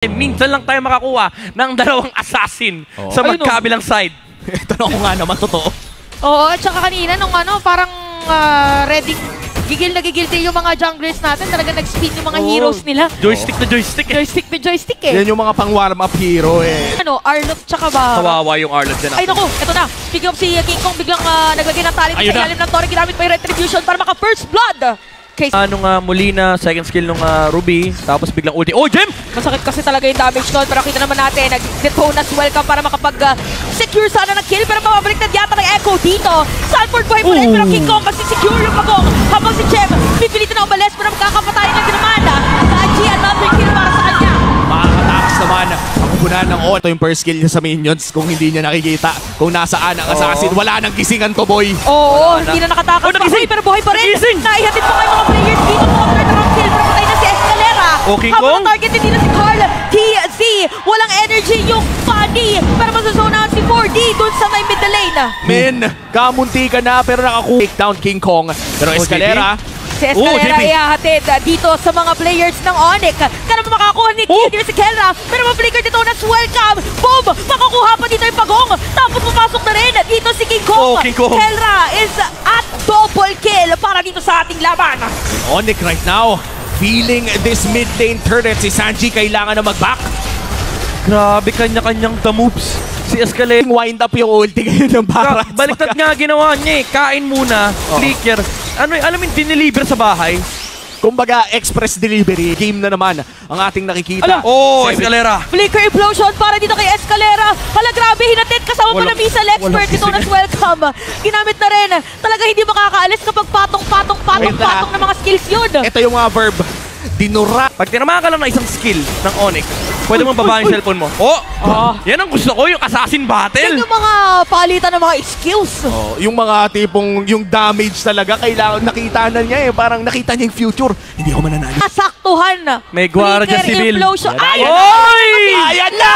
Minsan lang tayo makakuha ng dalawang assassin sa magkabilang side. Tanong ko nga naman, totoo. Oo, at saka kanina nung parang ready, gigil na gigil din yung mga junglers natin. Talaga nag-spin yung mga heroes nila. Joystick na joystick eh. Joystick na joystick eh. Yan yung mga pang-warm up hero eh. Arlot tsaka ba? Kawawa yung Arlot dyan. Ay naku, eto na. Speaking of si King Kong, biglang naglagay ng talent sa ilalim ng Torre. Ginamit pa yung retribution para maka-first blood. Nung muli na second skill nung Ruby, tapos biglang ulti. Oh, Gem! Masakit kasi talaga yung damage doon, pero kita naman natin, nag-detone as welcome para makapag-secure sana ng kill, pero mababaliktad yata ng Echo dito. Sanford buhay pa rin, pero King Kong kasi secure yung pagong, habang si Gem, pipilitin na umalis, pero magkakapatayin lang din naman. Saji, another kill para sa kanya. Makakatakas naman ang kunan ng Ito yung first kill niya sa minions kung hindi niya nakikita kung nasaan ang assassin. Wala nang gisingan to, boy. Oo, hindi na nakatakas pa. Pero buhay pa rin. Naihatid pa kayo mga players dito. Mga third round kill, pero patay na si Escalera. Habang ang target hindi na si Carl. TZ, walang energy yung Funny. Pero masasonahan si 4D dun sa may middle lane. Men, kamunti ka na pero nakakuha. Take down King Kong. Pero Escalera. Si Escalera ihahatid dito sa mga players ng Onyx. Kaya naman makakuha ni Kill si Kelra. Pero ma-flicker dito na welcome. Boom! Makakuha pa dito yung pagong. Tapos papasok na rin dito si King Kong. Kelra is at double kill para dito sa ating laban. Onyx right now, feeling this mid lane turret. Si Sanji kailangan na mag-back. Grabe, kanya-kanyang the moves. Si Escalera. Wind up yung ulti ngayon ng Baras. Baliktad nga ginawa niya eh. Kain muna, flicker. Alam mo yung dineliver sa bahay? Kumbaga, express delivery. Game na naman ang ating nakikita. Escalera. Flicker implosion para dito kay Escalera. Hala, grabe, hinatid kasama pa na missile expert. Dito na welcome. Ginamit na rin. Talaga hindi makakaalis kapag patong ng mga skills yun. Ito yung mga verb. Dinura. Pag tinamaan ka lang ng isang skill ng Onyx, pwede mong baba yung cellphone mo. Yan ang gusto ko, yung assassin battle. Yan yung mga palitan ng mga skills. Yung mga tipong, yung damage talaga, kailangan nakita na niya eh. Parang nakita niya yung future. Hindi ako mananalo. Nasaktuhan. May Guardia Civil. Ayan na!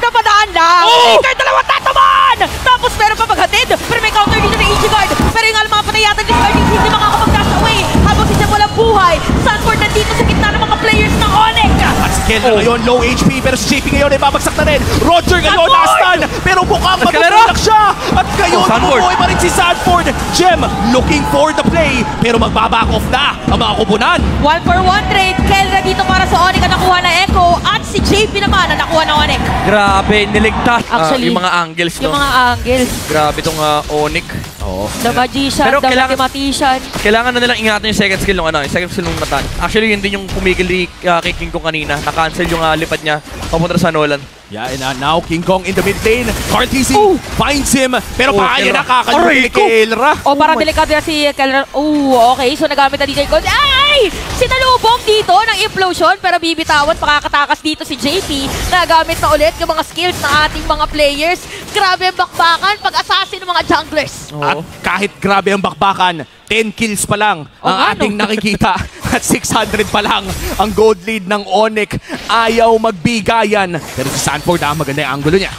Napadaan lang. Flicker, dalawa tataman! Tapos meron pa maghatid. Pero may counter dito ng EG Guard. Pero yung alam mga patayatan ni Scarlet, hindi makakapag-dash away. Habang si Jem walang buhay. Sanford nandito sa gitna ng mga players ng Onyx. At si Kelra ngayon, low HP. Pero si JP ngayon ay babagsak na rin. Roger ngayon, nastan. Pero mukhang matutulak siya. At ngayon, bumuhay pa rin si Sanford. Jem looking for the play. Pero magbaback off na ang mga kupunan. 1-for-1 trade. Kelra dito para sa Onyx ang nakuha na Echo. At si JP naman ang nakuha ng Onyx. Grabe, niligtas. Actually, yung mga angles. Yung mga angles. Grabe itong Onyx. The Magician, the Mathematician. Kailangan na nilang ingatan yung second skill ng yung second skill ng Natan. Actually, yun din yung pumigil kay King Kong kanina. Na-cancel yung lipad niya papunta sa Nolan. Yeah, and now King Kong in the mid lane. RTC finds him. Pero kaya nakakalukin ni Kelra. Parang delikado na si Kelra. Okay. So nagamit na dito yung gold. Ay! Sinalubong dito ng implosion. Pero bibitawan, pakakatakas dito si JP. Nagamit na ulit yung mga skills ng ating mga players. Grabe ang bakbakan pag-assassin ng mga junglers. At kahit grabe ang bakbakan, 10 kills pa lang ang ating nakikita. At 600 pa lang ang gold lead ng Onyx. Ayaw magbigayan. Pero si Sanford, maganda yung angulo niya.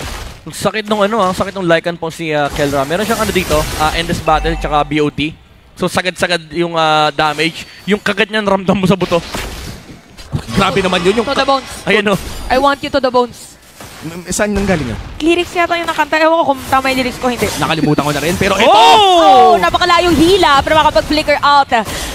Ang sakit nung sakit nung Lycan po si Kelra. Meron siyang dito, Endless Battle tsaka BOT. So sagad-sagad yung damage. Yung kagat niyan ramdam mo sa buto. Grabe naman yun. To the bones. Ayan I want you to the bones. Saan nang galing yun? Lyrics yata yung nakanta. Ewan ko kung tama yung lyrics ko, hindi. Nakalimutan ko na rin, pero ito! Napakalayong hila, pero makapag-flicker out.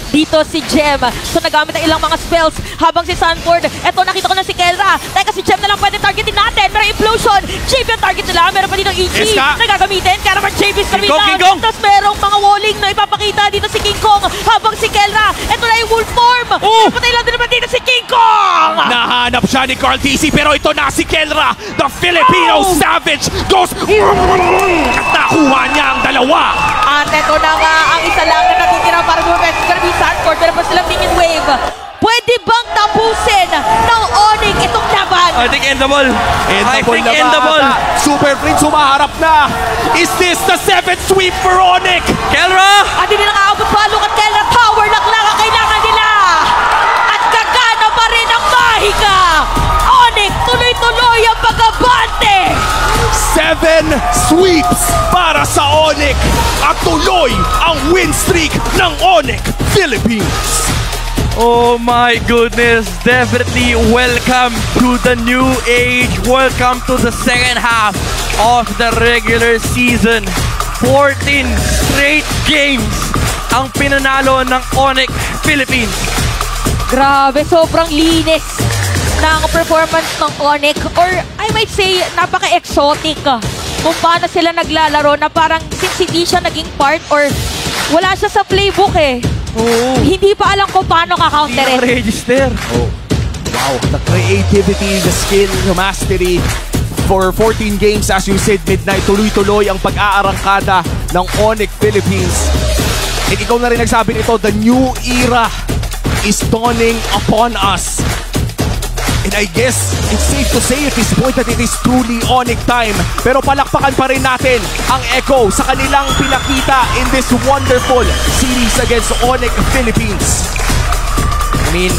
Dito si Jem. So nagamit ang ilang mga spells habang si Sanford. Eto, nakita ko na si Kelra. Teka, si Jem na lang pwede targetin natin. Pero implosion, JP ang target nila. Meron pa dito EG na gagamitin. Kaya naman JP is coming down. Tapos merong mga walling na ipapakita dito si King Kong. Habang si Kelra, eto na yung wolf form. Patay lang din naman dito si King Kong! Nahanap siya ni Carl TC, pero ito na si Kelra. The Filipino Savage goes at nakuha niya ang dalawa. At ito na nga ang isa lang na natitira para bumipes. It's gonna be Sanford, pero pa silang minion wave. Pwede bang tapusin ng Onyx itong laban? I think endable. Endable. Super Prince humaharap na. Is this the 7th sweep for Onyx? Kelra! At hindi na nakaabot pa Luke at Kelra. Tower lang ang kailangan nila. At gagana pa rin ang mahika. Onyx tuloy-tuloy ang pagabante. 7 sweeps para sa Onyx. At tuloy ang win streak ng Onyx Philippines. Oh my goodness, definitely welcome to the new age. Welcome to the second half of the regular season. 14 straight games ang pinanalo ng Onyx Philippines. Grabe, sobrang linis ng performance ng Onyx, or I might say napaka-exotic kung paano sila naglalaro, na parang since hindi siya naging part or wala siya sa playbook hindi pa alam kung paano Hindi ka-counterin. register. Oh, wow. The creativity, the skill, the mastery. For 14 games, as you said, Midnight, tuloy-tuloy ang pag-aarangkada ng Onyx Philippines. And ikaw na rin nagsabi nito, the new era is dawning upon us. And I guess it's safe to say at this point that it is truly Onyx time. Pero palakpakan pa rin natin ang Echo sa kanilang pinakita in this wonderful series against Onyx Philippines. I mean,